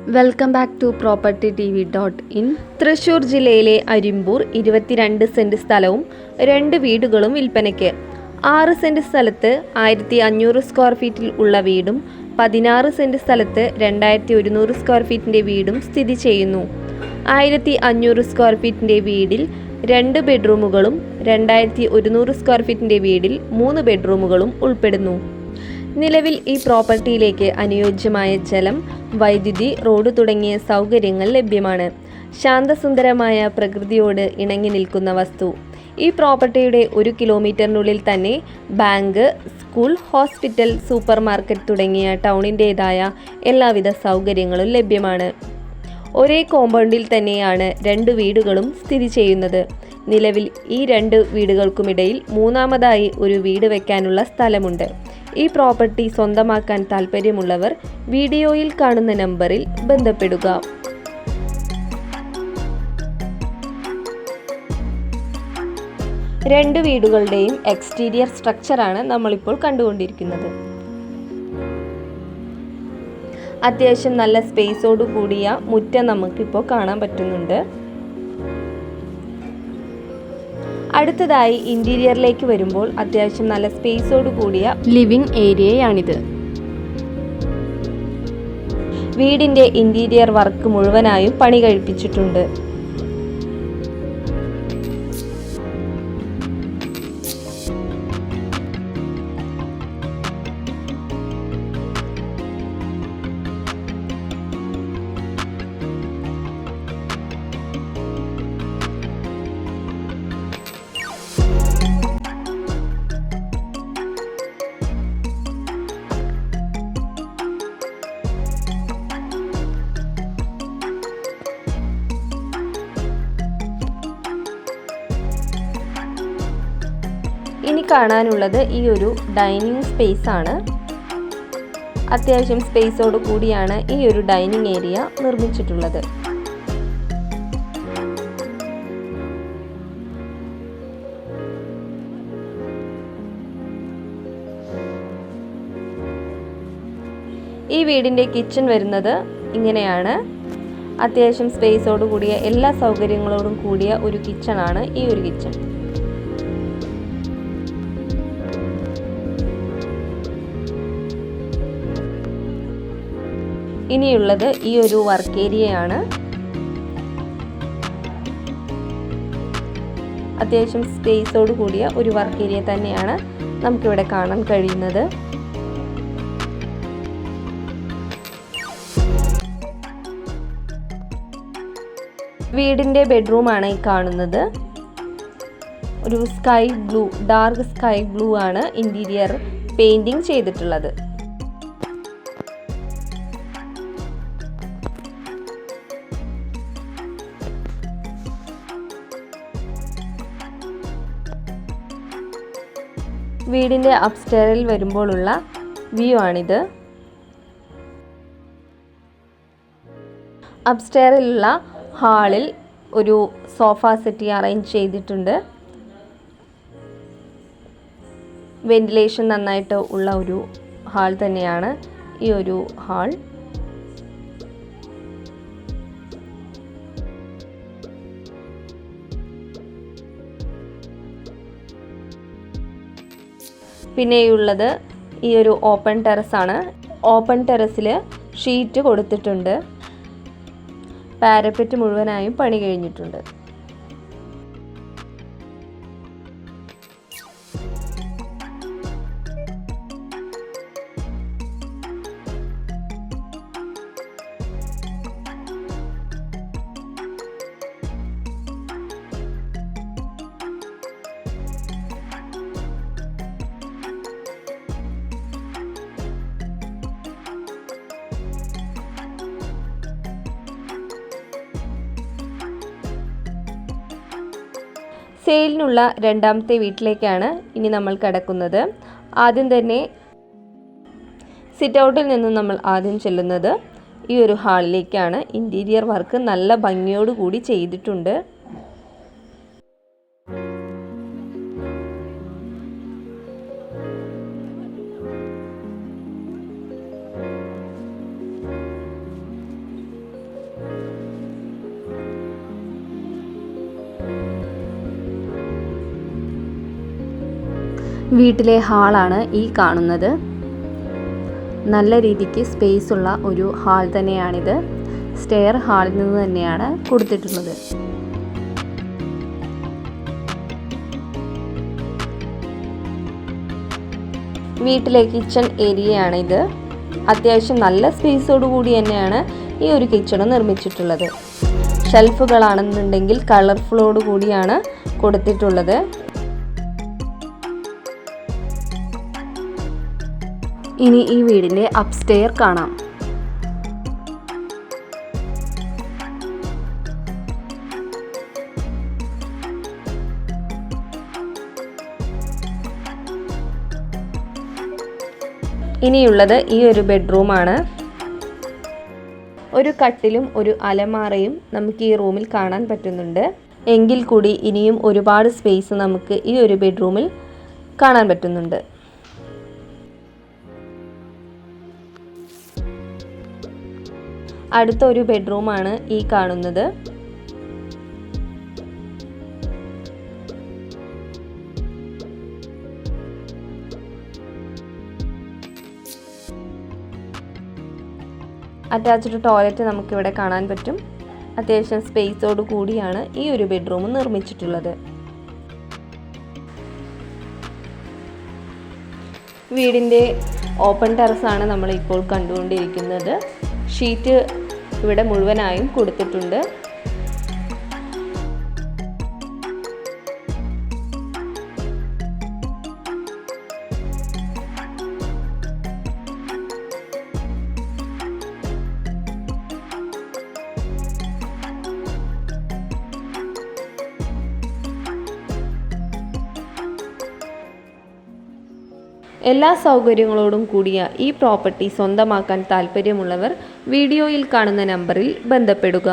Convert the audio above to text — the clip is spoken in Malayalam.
Welcome back to property TV.in. Thrissur ജില്ലയിലെ അരിമ്പൂർ 22 സെന്റ് സ്ഥലവും 2 വീടുകളും വിൽപ്പനയ്ക്ക്. 6 സെന്റ് സ്ഥലത്ത് 1500 സ്ക്വയർ ഫീറ്റിൽ ഉള്ള വീടും 16 സെന്റ് സ്ഥലത്ത് 2100 സ്ക്വയർ ഫീറ്റിന്റെ വീടും സ്ഥിതി ചെയ്യുന്നു. 1500 സ്ക്വയർ ഫീറ്റിന്റെ വീടിൽ 2 ബെഡ്റൂമുകളും 2100 സ്ക്വയർ ഫീറ്റിന്റെ വീടിൽ 3 ബെഡ്റൂമുകളും ഉൾപ്പെടുന്നു. നിലവിൽ ഈ പ്രോപ്പർട്ടിയിലേക്ക് അനുയോജ്യമായ ജലം, വൈദ്യുതി, റോഡ് തുടങ്ങിയ സൗകര്യങ്ങൾ ലഭ്യമാണ്. ശാന്തസുന്ദരമായ പ്രകൃതിയോട് ഇണങ്ങി നിൽക്കുന്ന വസ്തു. ഈ പ്രോപ്പർട്ടിയുടെ 1 കിലോമീറ്ററിനുള്ളിൽ തന്നെ bank, school, hospital, super market തുടങ്ങിയ ടൗണിൻ്റേതായ എല്ലാവിധ സൗകര്യങ്ങളും ലഭ്യമാണ്. ഒരേ കോമ്പൗണ്ടിൽ തന്നെയാണ് 2 വീടുകളും സ്ഥിതി ചെയ്യുന്നത്. നിലവിൽ ഈ 2 വീടുകൾക്കുമിടയിൽ മൂന്നാമതായി ഒരു വീട് വയ്ക്കാനുള്ള സ്ഥലമുണ്ട്. ഈ പ്രോപ്പർട്ടി സ്വന്തമാക്കാൻ താൽപ്പര്യമുള്ളവർ വീഡിയോയിൽ കാണുന്ന നമ്പറിൽ ബന്ധപ്പെടുക. രണ്ട് വീടുകളുടെയും എക്സ്റ്റീരിയർ സ്ട്രക്ചറാണ് നമ്മളിപ്പോൾ കണ്ടുകൊണ്ടിരിക്കുന്നത്. അത്യാവശ്യം നല്ല സ്പേസോട് കൂടിയ മുറ്റം നമുക്കിപ്പോൾ കാണാൻ പറ്റുന്നുണ്ട്. അടുത്തതായി ഇന്റീരിയറിലേക്ക് വരുമ്പോൾ അത്യാവശ്യം നല്ല സ്പേസോട് കൂടിയ ലിവിംഗ് ഏരിയയാണിത്. വീടിന്റെ ഇന്റീരിയർ വർക്ക് മുഴുവനായും പണി കഴിപ്പിച്ചിട്ടുണ്ട്. ഇനി കാണാനുള്ളത് ഈ ഒരു ഡൈനിങ് സ്പേസ് ആണ്. അത്യാവശ്യം സ്പേസോട് കൂടിയാണ് ഈ ഒരു ഡൈനിങ് ഏരിയ നിർമ്മിച്ചിട്ടുള്ളത്. ഈ വീടിൻ്റെ കിച്ചൺ വരുന്നത് ഇങ്ങനെയാണ്. അത്യാവശ്യം സ്പേസോട് കൂടിയ എല്ലാ സൗകര്യങ്ങളോടും കൂടിയ ഒരു കിച്ചണാണ് ഈ ഒരു കിച്ചൺ. ഇനിയുള്ളത് ഈ ഒരു വർക്ക് ഏരിയയാണ്. അത്യാവശ്യം സ്പേസോട് കൂടിയ ഒരു വർക്ക് ഏരിയ തന്നെയാണ് നമുക്കിവിടെ കാണാൻ കഴിയുന്നത്. വീടിൻ്റെ ബെഡ്റൂമാണ് ഈ കാണുന്നത്. ഒരു sky blue, dark sky blue ആണ് ഇന്റീരിയർ പെയിന്റിംഗ് ചെയ്തിട്ടുള്ളത്. വീടിൻ്റെ അപ്സ്റ്റെയറിൽ വരുമ്പോഴുള്ള വ്യൂ ആണിത്. അപ്സ്റ്റെയറിലുള്ള ഹാളിൽ ഒരു സോഫ സെറ്റ് അറേഞ്ച് ചെയ്തിട്ടുണ്ട്. വെന്റിലേഷൻ നന്നായിട്ട് ഉള്ള ഒരു ഹാൾ തന്നെയാണ് ഈ ഒരു ഹാൾ. പിന്നെയുള്ളത് ഈ ഒരു ഓപ്പൺ ടെറസ് ആണ്. ഓപ്പൺ ടെറസിൽ ഷീറ്റ് കൊടുത്തിട്ടുണ്ട്. പാരപ്പറ്റ് മുഴുവനായും പണി കഴിഞ്ഞിട്ടുണ്ട്. സെയിലിനുള്ള രണ്ടാമത്തെ വീട്ടിലേക്കാണ് ഇനി നമ്മൾ കടക്കുന്നത്. ആദ്യം തന്നെ സിറ്റ് ഔട്ടിൽ നിന്ന് നമ്മൾ ആദ്യം ചെല്ലുന്നത് ഈ ഒരു ഹാളിലേക്കാണ്. ഇന്റീരിയർ വർക്ക് നല്ല ഭംഗിയോടുകൂടി ചെയ്തിട്ടുണ്ട്. വീട്ടിലെ ഹാളാണ് ഈ കാണുന്നത്. നല്ല രീതിക്ക് സ്പേസ് ഉള്ള ഒരു ഹാൾ തന്നെയാണിത്. സ്റ്റെയർ ഹാളിൽ നിന്ന് തന്നെയാണ് കൊടുത്തിട്ടുള്ളത്. വീട്ടിലെ കിച്ചൺ ഏരിയയാണിത്. അത്യാവശ്യം നല്ല സ്പേസോട് കൂടി തന്നെയാണ് ഈ ഒരു കിച്ചൺ നിർമ്മിച്ചിട്ടുള്ളത്. ഷെൽഫുകളാണെന്നുണ്ടെങ്കിൽ കളർഫുള്ളോട് കൂടിയാണ് കൊടുത്തിട്ടുള്ളത്. ഇനി ഈ വീടിൻ്റെ അപ്സ്റ്റെയർ കാണാം. ഇനിയുള്ളത് ഈ ഒരു ബെഡ്റൂമാണ്. ഒരു കട്ടിലും ഒരു അലമാറയും നമുക്ക് ഈ റൂമിൽ കാണാൻ പറ്റുന്നുണ്ട്. എങ്കിൽ കൂടി ഇനിയും ഒരുപാട് സ്പേസ് നമുക്ക് ഈ ഒരു ബെഡ്റൂമിൽ കാണാൻ പറ്റുന്നുണ്ട്. അടുത്ത ഒരു ബെഡ്റൂമാണ് ഈ കാണുന്നത്. അറ്റാച്ച്ഡ് ടോയ്ലറ്റ് നമുക്കിവിടെ കാണാൻ പറ്റും. അത്യാവശ്യം സ്പേസോട് കൂടിയാണ് ഈ ഒരു ബെഡ്റൂം നിർമ്മിച്ചിട്ടുള്ളത്. വീടിൻ്റെ ഓപ്പൺ ടെറസാണ് നമ്മളിപ്പോൾ കണ്ടുകൊണ്ടിരിക്കുന്നത്. ഷീറ്റ് ഇവിടെ മുഴുവനായും കൊടുത്തിട്ടുണ്ട്. എല്ലാ സൗകര്യങ്ങളോടും കൂടിയ ഈ പ്രോപ്പർട്ടി സ്വന്തമാക്കാൻ താൽപ്പര്യമുള്ളവർ വീഡിയോയിൽ കാണുന്ന നമ്പറിൽ ബന്ധപ്പെടുക.